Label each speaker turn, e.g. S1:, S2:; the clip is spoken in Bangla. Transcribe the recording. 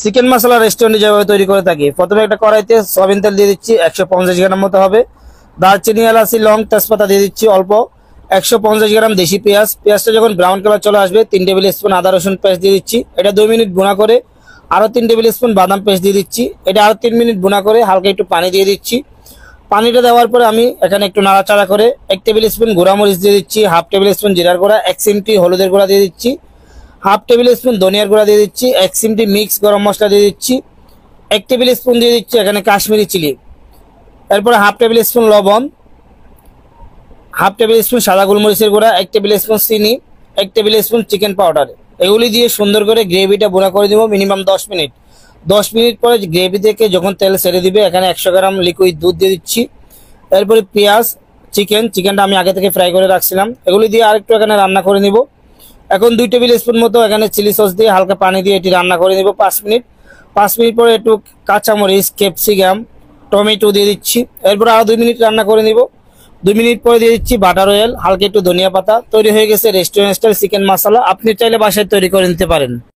S1: চিকেন মশলা রেস্টুরেন্টে যেভাবে তৈরি করে থাকি, প্রথমে একটা কড়াইতে সয়াবিন তেল দিয়ে দিচ্ছি 150 গ্রাম মতো হবে। দারচিনি, এলাচি, লং, তেজপাতা দিয়ে দিচ্ছি অল্প। 150 গ্রাম দেশি পেঁয়াজ, পেঁয়াজটা যখন ব্রাউন কালার চলে আসবে 3 টেবিল স্পুন আদা রসুন পেস্ট দিয়ে দিচ্ছি। এটা 2 মিনিট ভুনা করে আরও 3 টেবিল স্পুন বাদাম পেস্ট দিয়ে দিচ্ছি। এটা আরও 3 মিনিট ভুনা করে হালকা একটু পানি দিয়ে দিচ্ছি। পানিটা দেওয়ার পরে আমি এখানে একটু নাড়াচাড়া করে 1 টেবিল স্পুন গুঁড়ামরিচ দিয়ে দিচ্ছি, হাফ টেবিল স্পুন জিরার গুঁড়া, 1 চিমটি হলুদের গুঁড়া দিয়ে দিচ্ছি, হাফ টেবিল স্পুন ধনিয়ার গুঁড়া দিয়ে দিচ্ছি, 1 চিমটি মিক্স গরম মশলা দিয়ে দিচ্ছি, 1 টেবিল স্পুন দিয়ে দিচ্ছি এখানে কাশ্মীরি চিলি। এরপরে হাফ টেবিল স্পুন লবণ, হাফ টেবিল স্পুন সাদা গোলমরিচের গুঁড়া, 1 টেবিল স্পুন চিনি, 1 টেবিল স্পুন চিকেন পাউডার। এগুলি দিয়ে সুন্দর করে গ্রেভিটা ভুনা করে দিব মিনিমাম 10 মিনিট। 10 মিনিট পরে গ্রেভি থেকে যখন তেল ছেড়ে দিবে এখানে 100 গ্রাম লিকুইড দুধ দিয়ে দিচ্ছি। এরপরে পেঁয়াজ, চিকেনটা আমি আগে থেকে ফ্রাই করে রাখছিলাম, এগুলি দিয়ে আরেকটু এখানে রান্না করে নিব। এখন 2 টেবিল স্পুন মতো এখানে চিলি সস দিয়ে হালকা পানি দিয়ে এটি রান্না করে নিব 5 মিনিট। 5 মিনিট পরে একটু কাঁচামরিচ, ক্যাপসিকাম, টমেটো দিয়ে দিচ্ছি। এরপর আরও 2 মিনিট রান্না করে নিব। 2 মিনিট পরে দিয়ে দিচ্ছি বাটার অয়েল, হালকা একটু ধনিয়া পাতা। তৈরি হয়ে গেছে রেস্টুরেন্ট স্টাইল চিকেন মশলা। আপনি চাইলে বাসায় তৈরি করে নিতে পারেন।